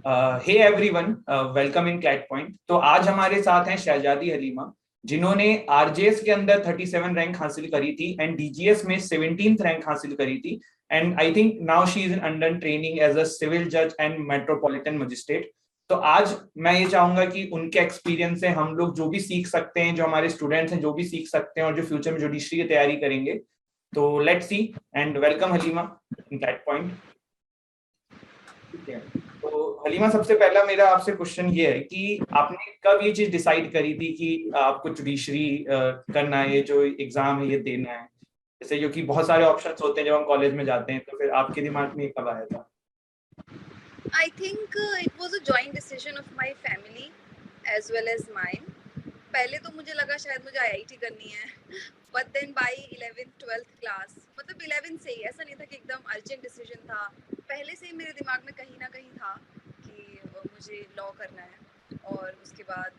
Hey everyone, welcome in CLAT point. तो आज हमारे साथ हैं शहजादी हलीमा, जिन्होंने आरजेएस के अंदर 37 रैंक हासिल करी थी एंड डीजीएस में 17th रैंक हासिल करी थी। And I think now she is under training as a civil जज एंड मेट्रोपॉलिटन मजिस्ट्रेट। तो आज मैं ये चाहूंगा कि उनके एक्सपीरियंस से हम लोग जो भी सीख सकते हैं, जो हमारे स्टूडेंट्स हैं जो भी सीख सकते हैं और जो फ्यूचर में जुडिशरी की तैयारी करेंगे। तो let's see and welcome Halima in CLAT point. ठीक है, तो हलीमा, सबसे पहला मेरा आपसे क्वेश्चन ये है कि आपने कब ये चीज डिसाइड करी थी कि आपको जुडिशरी करना है, ये जो एग्जाम है ये देना है? जैसे क्योंकि बहुत सारे ऑप्शंस होते हैं जब हम कॉलेज में जाते हैं, तो फिर आपके दिमाग में ये कब आया था? I think it was a joint decision of my family as well as mine. पहले तो मुझे लगा शायद मुझे आईआईटी करनी है, but then by 11th 12th class, मतलब 11 से ही, ऐसा नहीं था कि एकदम अर्जेंट डिसीजन था। पहले से ही मेरे दिमाग में कहीं ना कहीं था कि मुझे लॉ करना है और उसके बाद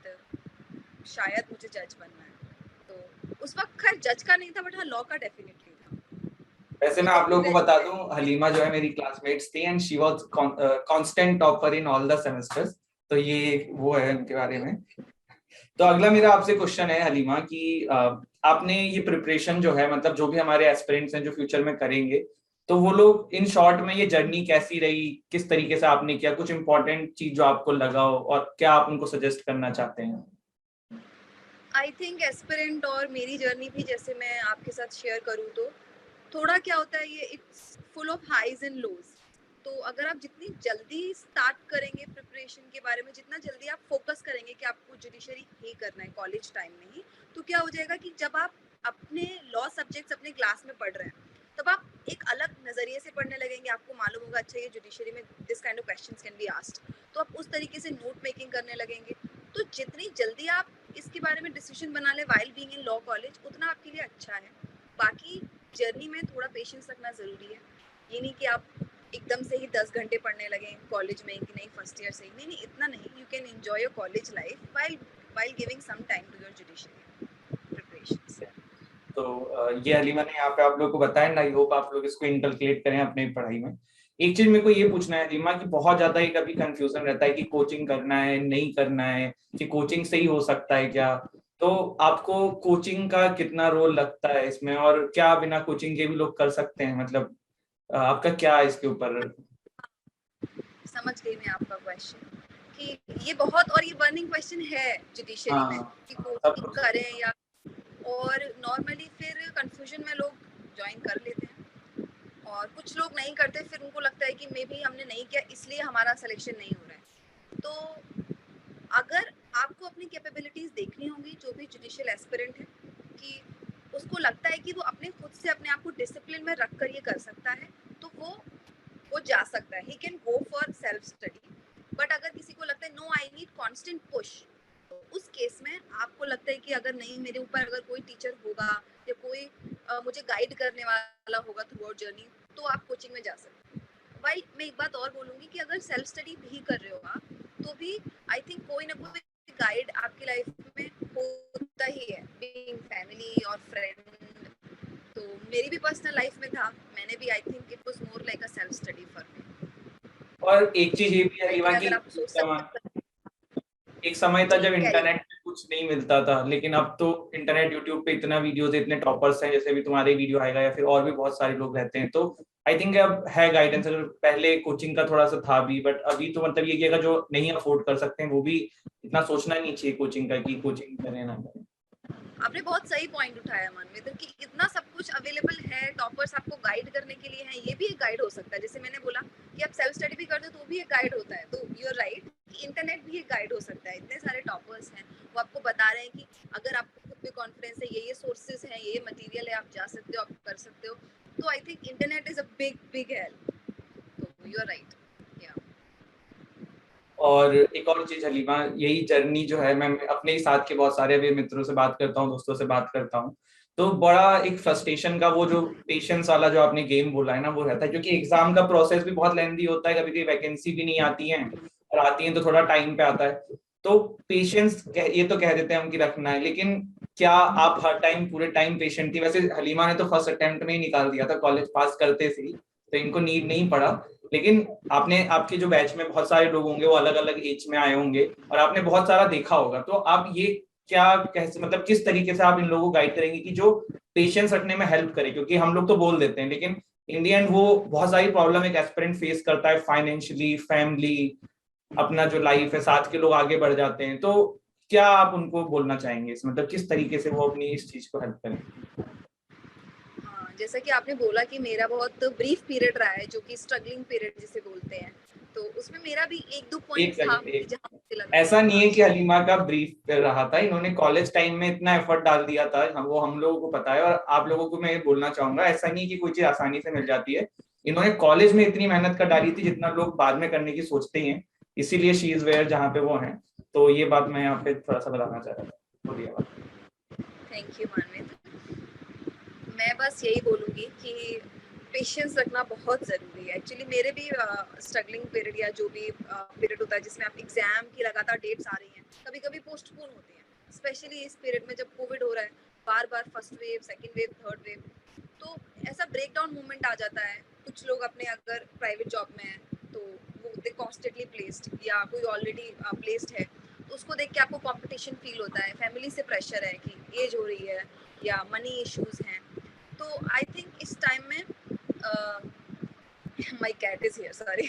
शायद मुझे जज बनना है। तो उस वक्त खैर जज का नहीं था, बट हाँ लॉ का डेफिनेटली था। वैसे मैं आप लोगों को बता दूं, हलीमा जो है मेरी क्लासमेट्स थी and she was constant topper in all the semesters. तो ये वो है उनके बारे में। तो अगला मेरा आपसे क्वेश्चन है हलीमा कि आपने ये प्रिपरेशन जो है, मतलब जो भी हमारे एस्पिरेंट्स हैं जो फ्यूचर में करेंगे, तो वो लोग इन शॉर्ट में ये जर्नी कैसी रही, किस तरीके से आपने किया, कुछ इंपॉर्टेंट चीज जो आपको लगा हो और क्या आप उनको सजेस्ट करना चाहते हैं? आई थिंक एस्पिरेंट और मेरी जर्नी भी जैसे मैं आपके साथ शेयर करूँ तो थोड़ा क्या होता है, ये it's full of highs and lows. तो अगर आप जितनी जल्दी स्टार्ट करेंगे प्रिपरेशन के बारे में, जितना जल्दी आप फोकस करेंगे कि आपको जुडिशरी ही करना है कॉलेज टाइम में ही, तो क्या हो जाएगा कि जब आप अपने लॉ सब्जेक्ट्स अपने क्लास में पढ़ रहे हैं तब आप एक अलग नजरिए से पढ़ने लगेंगे। आपको मालूम होगा अच्छा ये जुडिशरी में this kind of questions can be asked, तो आप उस तरीके से नोट मेकिंग करने लगेंगे। तो जितनी जल्दी आप इसके बारे में डिसीजन बना ले while being in law college, उतना आपके लिए अच्छा है। बाकी जर्नी में थोड़ा पेशेंस रखना जरूरी है। ये नहीं कि आप एकदम से ही 10 घंटे पढ़ने लगे कॉलेज में कि नहीं फर्स्ट ईयर से ही, नहीं इतना नहीं। You can enjoy your college life while giving some time to your judiciary preparations. तो ये हलीमा ने यहाँ पे आप लोग को बताया एंड आई होप आप लोग इसको इनकलकेट करें अपनी पढ़ाई में। एक चीज मेरे को ये पूछना है हलीमा कि बहुत ज्यादा ही कभी कंफ्यूजन रहता है कि कोचिंग करना है नहीं करना है, कि कोचिंग से ही हो सकता है क्या? तो आपको कोचिंग का कितना रोल लगता है इसमें, और क्या बिना कोचिंग के भी लोग कर सकते हैं? मतलब आपका क्या है इसके ऊपर? समझ गई मैं आपका क्वेश्चन कि ये बहुत और ये बर्निंग क्वेश्चन है जुडिशरी में कि कोचिंग करें या, और नॉर्मली फिर कंफ्यूजन में लोग ज्वाइन कर लेते हैं और कुछ लोग नहीं करते। फिर उनको लगता है कि मे बी हमने नहीं किया इसलिए हमारा सिलेक्शन नहीं हो रहा है। तो अगर आपको अपनी कैपेबिलिटीज देखनी होंगी, जो भी जुडिशियल एस्पिरेंट है, कि उसको लगता है कि वो अपने खुद से अपने आप को डिसिप्लिन में रख कर ये कर सकता है, तो वो जा सकता है। He can go for self study. But अगर किसी को लगता है no I need constant push, तो उस केस में आपको लगता है कि अगर नहीं मेरे ऊपर अगर कोई टीचर होगा या कोई मुझे गाइड करने वाला होगा थ्रू आउट जर्नी, तो आप कोचिंग में जा सकते हैं। भाई मैं एक बात और बोलूंगी कि अगर सेल्फ स्टडी भी कर रहे हो आप, तो भी आई थिंक कोई ना कोई गाइड आपकी लाइफ में होता ही है, बीइंग फैमिली और फ्रेंड। तो मेरी भी पर्सनल लाइफ में था, मैंने भी I think it was more like a self study for me. और एक चीज ये भी है लेकिन हलीमा अगर कि आप सोच सकते हैं एक समय था जी जब कैरी इंटरनेट पे कुछ नहीं मिलता था, लेकिन अब तो इंटरनेट यूट्यूब पे इतना वीडियोस है, इतने टॉपर्स हैं, जैसे भी तुम्हारे वीडियो आएगा या फिर और भी बहुत सारे लोग रहते हैं। तो आई थिंक अब है गाइडेंस। अगर पहले कोचिंग का थोड़ा सा था भी, बट अभी तो मतलब ये कि अगर जो नहीं अफोर्ड कर सकते हैं वो भी इतना सोचना नहीं चाहिए कोचिंग का कि कोचिंग करें ना करें। आपने बहुत सही पॉइंट उठाया मानवेंद्र कि इतना सब कुछ अवेलेबल है, टॉपर्स आपको गाइड करने के लिए हैं, ये भी एक गाइड हो सकता है। जैसे मैंने बोला कि आप सेल्फ स्टडी भी करते हो तो भी एक गाइड होता है। तो यू आर राइट कि इंटरनेट भी एक गाइड हो सकता है। इतने सारे टॉपर्स हैं, वो आपको बता रहे हैं कि अगर आपको खुद पे कॉन्फिडेंस है, ये सोर्सेज हैं, ये मटेरियल है, आप जा सकते हो, आप कर सकते हो। तो I think internet is a big big help. तो यू आर राइट। और एक और चीज हलीमा, यही जर्नी जो है, मैं अपने ही साथ के बहुत सारे भी मित्रों से बात करता हूँ, दोस्तों से बात करता हूँ, तो बड़ा एक फ्रस्ट्रेशन का वो जो पेशेंस वाला जो आपने गेम बोला है ना, वो रहता है। क्योंकि एग्जाम का प्रोसेस भी बहुत लेंथी होता है, कभी कभी वैकेंसी भी नहीं आती है, और आती है तो थोड़ा टाइम पे आता है। तो पेशेंस ये तो कह देते हैं हम कि रखना है, लेकिन क्या आप हर टाइम पूरे टाइम पेशेंट थी? वैसे हलीमा ने तो फर्स्ट अटेम्प्ट में ही निकाल दिया था कॉलेज पास करते से ही, तो इनको नीड नहीं पड़ा। लेकिन आपने, आपके जो बैच में बहुत सारे लोग होंगे, वो अलग अलग एज में आए होंगे और आपने बहुत सारा देखा होगा, तो आप ये क्या कैसे, मतलब किस तरीके से आप इन लोगों को गाइड करेंगे कि जो पेशेंस रखने में हेल्प करे? क्योंकि हम लोग तो बोल देते हैं, लेकिन इन दी एंड वो बहुत सारी प्रॉब्लम एक एस्पिरेंट फेस करता है, फाइनेंशियली, फैमिली, अपना जो लाइफ है, साथ के लोग आगे बढ़ जाते हैं। तो क्या आप उनको बोलना चाहेंगे, मतलब किस तरीके से वो अपनी इस चीज को हेल्प करें? हाँ, जैसा कि आपने बोला कि मेरा बहुत ब्रीफ पीरियड रहा है, जो कि स्ट्रगलिंग पीरियड जिसे बोलते हैं, तो उसमें मेरा भी एक दो पॉइंट्स था कि जहाँ मुझे लगा ऐसा नहीं है कि हाँ, हलीमा का ब्रीफ रहा था, इन्होंने कॉलेज टाइम में इतना एफर्ट डाल दिया था, हम लोगों को पता है। और आप लोगों को मैं बोलना चाहूंगा, ऐसा नहीं है कि कोई चीज आसानी से मिल जाती है। इन्होंने कॉलेज में इतनी मेहनत कर डाली थी जितना लोग बाद में करने की सोचते ही हैं, इसीलिए शी इज वेयर जहाँ पे वो हैं। तो ये बात मैं यहाँ पे थोड़ा सा बताना चाह रहा था। बोलिए बात। Thank you Manvit. मैं बस यही बोलूँगी कि पेशेंस रखना बहुत ज़रूरी है। एक्चुअली मेरे भी स्ट्रगलिंग पीरियड या जो भी पीरियड होता है जिसमें आप एग्ज़ाम की लगातार डेट्स आ रही हैं, कभी-कभी पोस्टपोन होती हैं। स्पेशली इस पीरियड में जब कोविड हो रहा है, बार-बार first wave, second wave, third wave, तो ऐसा ब्रेकडाउन मोमेंट आ जाता है। कुछ लोग अपने अगर प्राइवेट जॉब में हैं, तो वो दे कॉन्स्टेंटली प्लेस्ड, या कोई ऑलरेडी प्लेस्ड है, तो उसको देख के आपको कॉम्पिटिशन फील होता है, फैमिली से प्रेशर है कि एज हो रही है या मनी इश्यूज हैं। तो आई थिंक इस टाइम में my cat is here, sorry,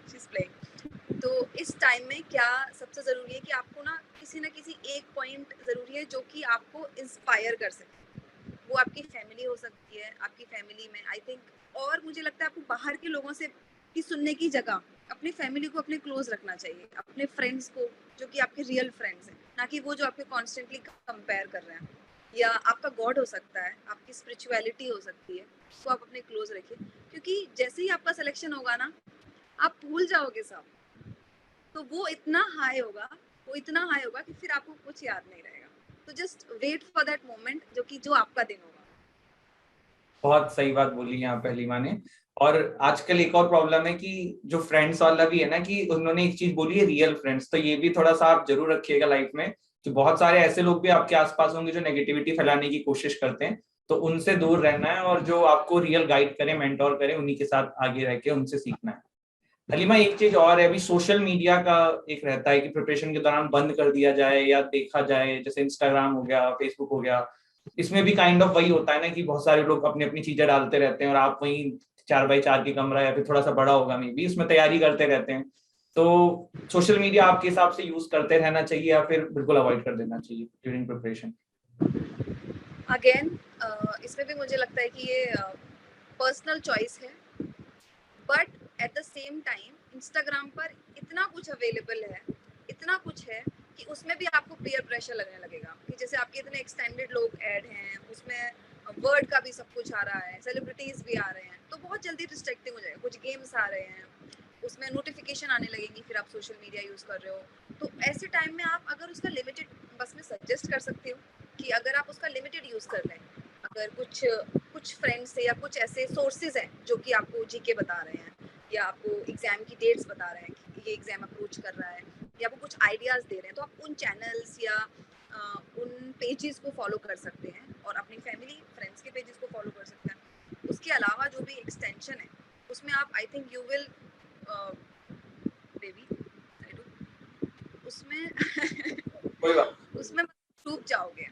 she is playing. तो इस टाइम में क्या सबसे ज़रूरी है कि आपको ना किसी एक पॉइंट ज़रूरी है जो कि आपको इंस्पायर कर सके। वो आपकी फैमिली हो सकती है, आपकी फैमिली में आई थिंक, और मुझे लगता है आपको बाहर के लोगों से की सुनने की जगह अपनी फैमिली को अपने क्लोज रखना चाहिए, अपने फ्रेंड्स को जो कि आपके रियल फ्रेंड्स हैं, ना कि वो जो आपके कॉन्स्टेंटली कंपेयर कर रहे हैं। या आपका गॉड हो सकता है, आपकी स्पिरिचुअलिटी हो सकती है, उसको आप अपने क्लोज रखिए, क्योंकि जैसे ही आपका सिलेक्शन होगा ना, आप भूल जाओगे सब। तो वो इतना हाई होगा, वो इतना हाई होगा कि फिर आपको कुछ याद नहीं रहेगा। तो just wait for that moment जो कि जो आपका दिन होगा। बहुत सही बात बोली यहाँ पे हलीमा ने। और आजकल एक और प्रॉब्लम है कि जो फ्रेंड्स वाला भी है ना, कि उन्होंने एक चीज बोली है, रियल फ्रेंड्स, तो ये भी थोड़ा सा आप जरूर रखिएगा लाइफ में, कि बहुत सारे ऐसे लोग भी आपके आसपास होंगे जो नेगेटिविटी फैलाने की कोशिश करते हैं। तो उनसे दूर रहना है, और जो आपको रियल गाइड करे, मेंटोर करे, उन्हीं के साथ आगे रह के उनसे सीखना है। हलीमा, एक चीज और है, अभी सोशल मीडिया का एक रहता है कि प्रिपरेशन के दौरान बंद कर दिया जाए या देखा जाए, जैसे इंस्टाग्राम हो गया, फेसबुक हो गया। इसमें भी काइंड ऑफ वही होता है ना, कि बहुत सारे लोग अपनी अपनी चीजें डालते रहते हैं, और आप वहीं 4x4 की कमरा, या फिर थोड़ा सा बड़ा होगा मे बी, उसमें तैयारी करते रहते हैं। तो सोशल मीडिया आपके हिसाब से यूज करते रहना चाहिए या फिर बिल्कुल अवॉइड कर देना चाहिए ड्यूरिंग प्रिपरेशन? अगेन इसमें भी मुझे लगता है कि ये पर्सनल चॉइस है, but at the same time Instagram पर इतना कुछ अवेलेबल है, इतना कुछ है कि उसमें भी आपको पीयर प्रेशर लगने लगेगा कि जैसे आपके इतने एक्सटेंडेड लोग ऐड हैं उसमें, वर्ड का भी सब कुछ आ रहा है, सेलिब्रिटीज भी आ रहे हैं, तो बहुत जल्दी डिस्ट्रैक्टिंग हो जाएगा। कुछ गेम्स आ रहे हैं, उसमें नोटिफिकेशन आने लगेंगी, फिर आप सोशल मीडिया यूज कर रहे हो। तो ऐसे टाइम में आप अगर उसका लिमिटेड, बस मैं सजेस्ट कर सकती हूँ कि अगर आप उसका लिमिटेड यूज कर लें, अगर कुछ कुछ फ्रेंड्स से या कुछ ऐसे सोर्सेज हैं जो कि आपको जीके बता रहे हैं या आपको एग्जाम की डेट्स बता रहे हैं कि ये एग्जाम अप्रोच कर रहा है, या आपको कुछ आइडियाज दे रहे हैं, तो आप उन चैनल्स या उन पेजेस को फॉलो कर सकते हैं, और अपनी फैमिली फ्रेंड्स के पेजेस को फॉलो कर सकते हैं। उसके अलावा जो भी एक्सटेंशन है उसमें आप, I think you will baby उसमें कोई बात। उसमें डूब जाओगे।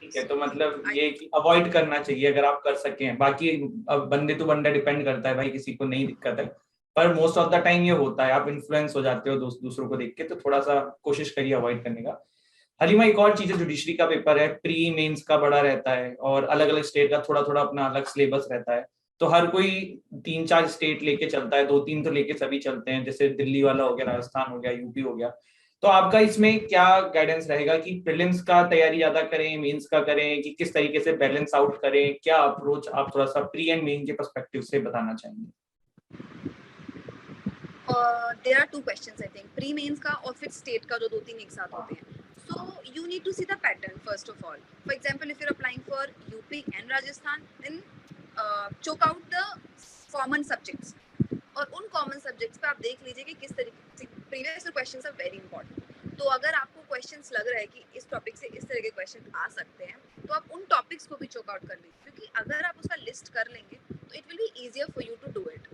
ठीक है, तो मतलब आई ये कि अवॉइड करना चाहिए अगर आप कर सकें। बाकी अब बंदे टू बंदा डिपेंड करता है भाई, किसी को नहीं दिक्कत है, पर मोस्ट ऑफ द टाइम ये होता है, आप इन्फ्लुएंस हो जाते हो दूसरों को देख के, तो थोड़ा सा कोशिश करिए अवॉइड करने का। हलीमा, एक और चीज है, जुडिशरी का पेपर है, प्री मेंस का बड़ा रहता है, और अलग अलग स्टेट का थोड़ा थोड़ा अपना अलग सिलेबस रहता है। तो हर कोई 3-4 स्टेट लेके चलता है, 2-3 तो लेके सभी चलते हैं, जैसे दिल्ली वाला हो गया, राजस्थान हो गया, यूपी हो गया। तो आपका इसमें क्या गाइडेंस रहेगा कि प्रीलिम्स का तैयारी ज्यादा करें, मेंस का करें, कि किस तरीके से बैलेंस आउट करें? क्या अप्रोच आप थोड़ा सा प्री एंड मेन के पर्सपेक्टिव से बताना चाहेंगे? There are two questions I think, pre mains का और फिर स्टेट का, जो दो तीन एक साथ होते हैं। So you need to see the pattern first of all. For example if you are applying for UP and Rajasthan, then chalk out the common subjects, और उन कॉमन सब्जेक्ट्स पे आप देख लीजिए कि किस तरीके से previous questions are very important. तो अगर आपको क्वेश्चंस लग रहा है कि इस टॉपिक से इस तरह के क्वेश्चन आ सकते हैं, तो आप उन टॉपिक्स को भी चोक आउट कर लीजिए, क्योंकि अगर आप उसका लिस्ट कर लेंगे तो it will be easier for you to do it.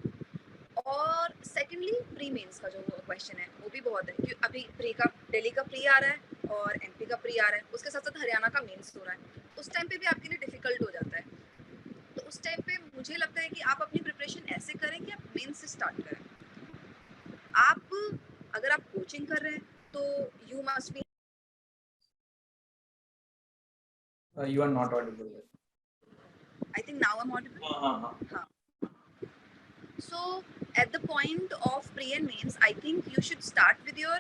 और सेकेंडली प्री मेंस का जो क्वेश्चन है वो भी बहुत है, क्योंकि अभी प्री का दिल्ली का प्री आ रहा है और एमपी का प्री आ रहा है, उसके साथ साथ हरियाणा का मेंस हो रहा है, उस टाइम पे भी आपके लिए डिफिकल्ट हो जाता है। तो उस टाइम पे मुझे लगता है कि आप अपनी प्रिपरेशन ऐसे करें कि आप मेंस से स्टार्ट करें। आप अगर आप कोचिंग कर रहे हैं तो you must B You are not audible. I think now I'm audible. हाँ. So at the point of pre and mains, I think you should start with your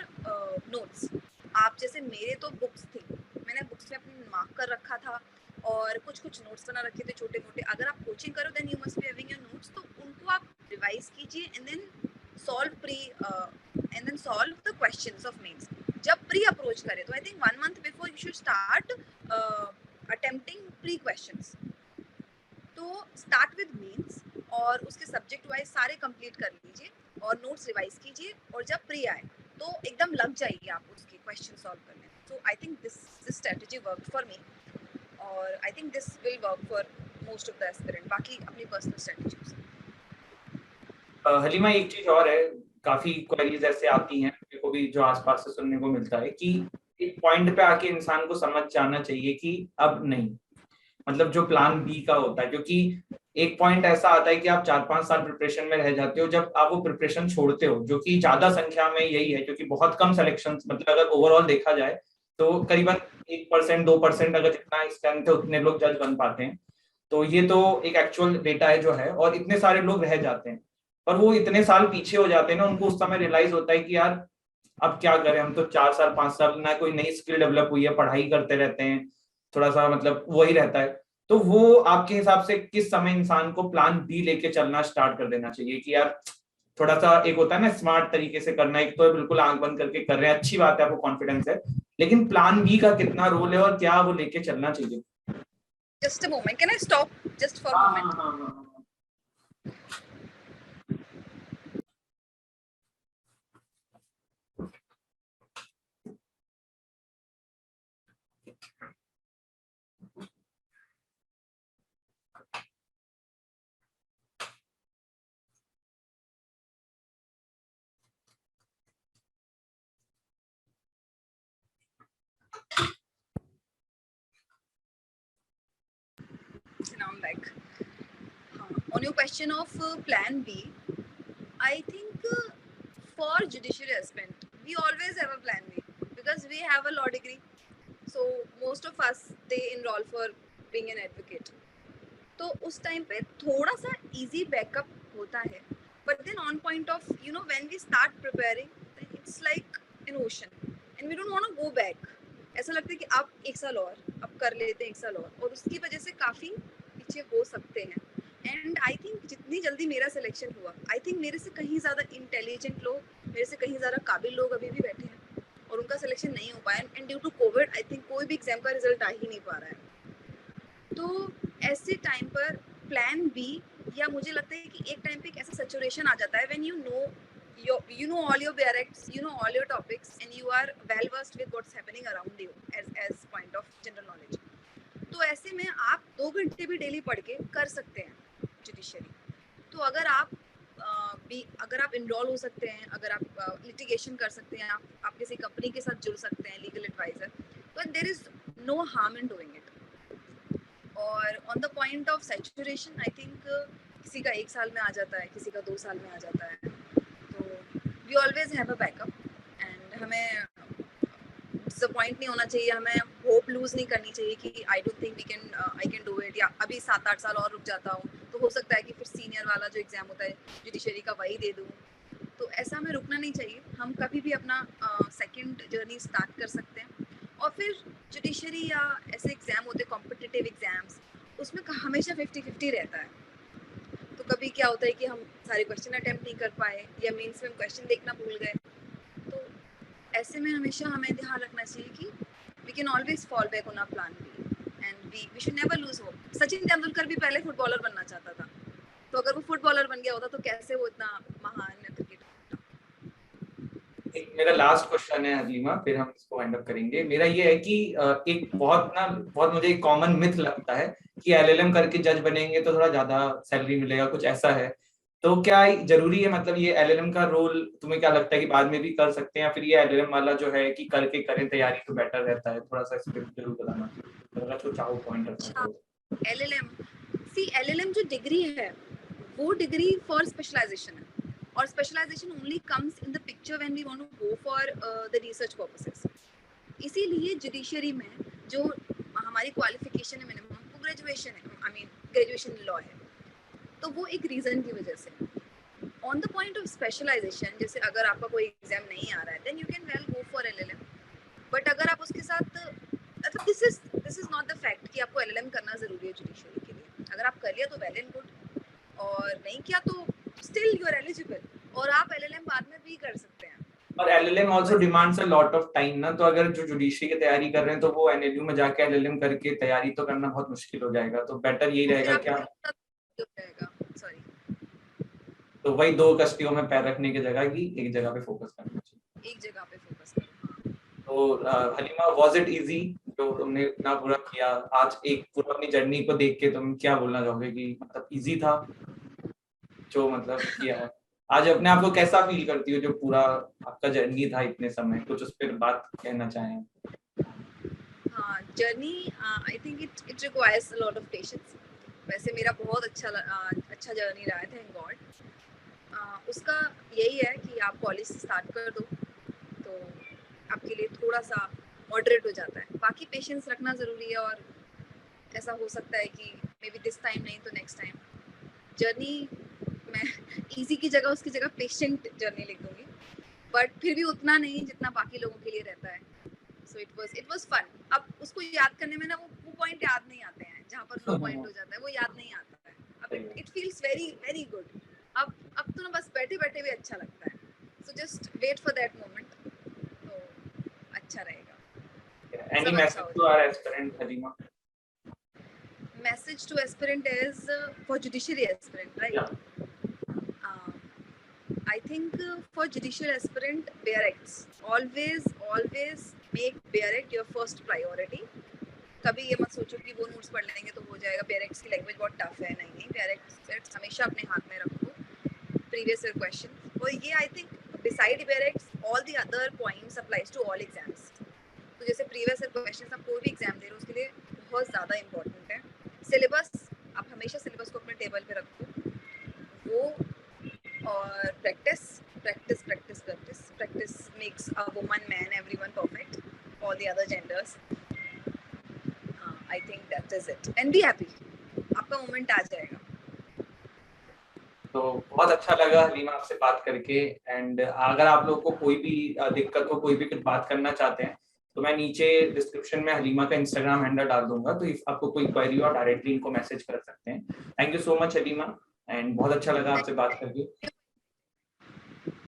notes. आप जैसे मेरे तो बुक्स थी, मैंने बुक्स में अपनी मार्क कर रखा था और कुछ कुछ नोट्स बना रखे थे छोटे मोटे। अगर आप कोचिंग करो then you must be having your notes, तो उनको आप रिवाइज कीजिए and then solve the questions of mains. जब प्री अप्रोच करें तो I think 1 month before you should start attempting pre questions. तो स्टार्ट विद मेंस और उसके सब्जेक्ट वाइज सारे कंप्लीट कर लीजिए और नोट्स रिवाइज कीजिए, और जब प्री आए तो एकदम लग जाइए आप उसके क्वेश्चन सॉल्व करने। So I think this strategy work for me और I think this will work for most of the aspirant. बाकी अपनी पर्सनल स्ट्रेटजीज। हलीमा, एक चीज और है, काफी क्वेरीज ऐसे आती हैं मेरे को भी जो आसपास से सुनने को मिलता है कि एक पॉइंट पे आके इंसान को समझ जाना चाहिए कि अब नहीं, मतलब जो प्लान बी का होता है, क्योंकि एक पॉइंट ऐसा आता है कि आप 4-5 साल प्रिपरेशन में रह जाते हो जब आप वो प्रिपरेशन छोड़ते हो, जो कि ज्यादा संख्या में यही है, क्योंकि बहुत कम सिलेक्शन, मतलब अगर ओवरऑल देखा जाए तो करीबन 1% 2% अगर जितना स्ट्रेंथ है उतने लोग जज बन पाते हैं। तो ये तो एक एक्चुअल डेटा है जो है, और इतने सारे लोग रह जाते हैं, पर वो इतने साल पीछे हो जाते हैं ना, उनको उस समय रियलाइज होता है कि यार अब क्या करें, हम तो 4 साल 5 साल ना कोई नई स्किल डेवलप हुई है, पढ़ाई करते रहते हैं, थोड़ा सा मतलब वही रहता है। तो वो आपके हिसाब से किस समय इंसान को प्लान बी लेके चलना स्टार्ट कर देना चाहिए कि यार थोड़ा सा, एक होता है ना स्मार्ट तरीके से करना, एक तो बिल्कुल आंख बंद करके कर रहे हैं, अच्छी बात है, आपको कॉन्फिडेंस है, लेकिन प्लान बी का कितना रोल है और क्या वो लेके चलना चाहिए? Just a moment, can I stop just for a moment? Now I'm back. On your question of plan B, I think for judiciary aspirant, we always have a plan B because we have a law degree. So most of us they enroll for being an advocate. तो उस time पे थोड़ा सा easy backup होता है, but then on point of when we start preparing, then it's like an ocean and we don't want to go back. ऐसा लगता है कि आप एक साल और अब कर लेते हैं, एक साल और उसकी वजह से काफी पीछे हो सकते हैं। एंड आई थिंक जितनी जल्दी मेरा सिलेक्शन हुआ, आई थिंक मेरे से कहीं ज़्यादा इंटेलिजेंट लोग, मेरे से कहीं ज़्यादा काबिल लोग अभी भी बैठे हैं और उनका सिलेक्शन नहीं हो पाया। And due to covid I think कोई भी एग्जाम का रिजल्ट आ ही नहीं पा रहा है। तो ऐसे टाइम पर प्लान बी, या मुझे लगता है कि एक टाइम पे एक ऐसा सैचुरेशन आ जाता है when you know all your barracks, you know all your topics and you are well versed with what's happening around you as point of general knowledge. तो ऐसे में आप 2 घंटे भी डेली पढ़ के कर सकते हैं जुडिशरी। तो अगर आप इनरोल हो सकते हैं, अगर आप लिटिगेशन कर सकते हैं, आप किसी कंपनी के साथ जुड़ सकते हैं लीगल एडवाइजर, तो there is no harm in doing it. और on the point of saturation, I think किसी का 1 साल में आ जाता है, किसी का 2 साल में आ जाता है। तो we always have a backup एंड हमें डिसअपॉइंट नहीं होना चाहिए, हमें होप लूज नहीं करनी चाहिए कि I don't think I can do it, या अभी 7-8 साल और रुक जाता हूँ तो हो सकता है कि फिर सीनियर वाला जो एग्जाम होता है जुडिशरी का वही दे दूँ। तो ऐसा हमें रुकना नहीं चाहिए, हम कभी भी अपना सेकंड जर्नी स्टार्ट कर सकते हैं। और फिर जुडिशरी या ऐसे एग्जाम होते हैं कॉम्पिटिटिव एग्जाम्स, उसमें हमेशा 50-50 रहता है। तो कभी क्या होता है कि हम सारे क्वेश्चन अटेम्प्ट नहीं कर पाए या मेंस में हम क्वेश्चन देखना भूल गए। तो ऐसे में हमेशा हमें ध्यान रखना चाहिए कि we can always fall back on our plan B and we should never lose hope. Sachin Tendulkar भी पहले फुटबॉलर बनना चाहता था, तो अगर वो फुटबॉलर बन गया होता तो कैसे वो इतना महान क्रिकेटर। एक मेरा लास्ट क्वेश्चन है हलीमा, फिर हम इसको वाइंड अप करेंगे। मेरा ये है कि एक बहुत मुझे कॉमन मिथ लगता है कि एलएलएम करके जज बनेंगे तो थोड़ा ज्यादा सैलरी मिलेगा, कुछ ऐसा है। तो क्या जरूरी है, मतलब ये एलएलएम का रोल तुम्हें क्या लगता है कि बाद में भी कर सकते हैं, या फिर ये एलएलएम वाला जो है कि करके करें तैयारी तो बेटर रहता है? थोड़ा सा इस पे जरूर बताना, अगर तो चाहो पॉइंट रखना तो। एलएलएम जो डिग्री है वो डिग्री फॉर स्पेशलाइजेशन है, और specialisation only comes in the picture when we want to go for the research purposes. इसीलिए जुडिशरी में जो हमारी क्वालिफिकेशन है मिनिमम, वो ग्रेजुएशन है, आई मीन ग्रेजुएशन लॉ है, तो वो एक रीजन की वजह से। On the point of specialisation, जैसे अगर आपका कोई एग्जाम नहीं आ रहा है then you can well go for LLM, but अगर आप उसके साथ, मतलब this is not the fact कि आपको एलएलएम करना जरूरी है जुडिशरी के लिए। अगर आप कर लिया तो वेल एंड गुड, और नहीं किया तो स्टिल यू आर एलिजिबल, और आप एलएलएम बाद में भी कर सकते हैं। और LLM also demands a lot of time ना, तो अगर जो जुडिशरी की तैयारी कर रहे हैं तो वो एनएलयू में जाके एलएलएम करके तैयारी तो करना बहुत मुश्किल हो जाएगा, तो बेटर यही रहेगा क्या? सॉरी, तो वही दो कश्तियों में पैर रखने की जगह की एक जगह पे फोकस करना चाहिए, एक जगह पे फोकस करो। तो हलीमा, वाज इट इजी जो तुमने इतना पूरा किया आज, एक पूरा अपनी जर्नी को देख के तुम क्या बोलना चाहोगे कि मतलब इजी था जो मतलब किया है? आज अपने आप को कैसा फील करती हो जो पूरा आपका जर्नी था इतने समय, कुछ उस पर बात कहना चाहें? हाँ, journey I think it requires a lot of patience. वैसे मेरा बहुत अच्छा जर्नी रहा है, थैंक गॉड। उसका यही है कि आप कॉलेज से स्टार्ट कर दो तो आपके लिए थोड़ा सा मॉडरेट हो जाता है। बाकी पेशेंस रखना ज़रूरी है, और ऐसा हो सकता है कि मे बी दिस टाइम नहीं तो नेक्स्ट टाइम। जर्नी मैं इजी की जगह उसकी जगह पेशेंट जर्नी लिख दूंगी, बट फिर भी उतना नहीं जितना बाकी लोगों के लिए रहता है। So it was fun. अब उसको याद करने में ना वो पॉइंट याद नहीं आते हैं जहाँ पर लो पॉइंट हो जाता है, वो याद नहीं आता है। अब it feels very very good. अब तो ना बस बैठे बैठे भी अच्छा लगता है। So just wait for that moment, तो अच्छा रहेगा। Any सब अच्छा message हो to our जाएगा। aspirant, Halima? Message to aspirant is for judiciary aspirant, right? Yeah. I think for judicial aspirant, barracks. Always make barrack your first priority. कभी ये मत सोचो कि वो नोट्स पढ़ लेंगे तो हो जाएगा। barracks की लैंग्वेज बहुत टफ है, नहीं। barracks हमेशा अपने हाथ में रखो, previous year questions, और ये I think beside barracks all the other points applies to all exams. तो जैसे previous year questions आप कोई भी एग्जाम दे रहे हो उसके लिए बहुत ज़्यादा इम्पोर्टेंट है। सिलेबस, आप हमेशा सिलेबस को अपने टेबल पे रखो, वो, और practice makes a woman man, everyone perfect, all the other genders. I think that is it, and be happy, आपका मोमेंट आ जाएगा। तो बहुत अच्छा लगा हलीमा आपसे बात करके, एंड अगर आप लोग को कोई भी दिक्कत हो, कोई भी कुछ बात करना चाहते हैं, तो मैं नीचे डिस्क्रिप्शन में हलीमा का इंस्टाग्राम हैंडल डाल दूंगा, तो इफ आपको कोई क्वेरी हो डायरेक्टली इनको मैसेज कर सकते हैं। Thank you so much Halima, and बहुत अच्छा लगा आपसे बात करके।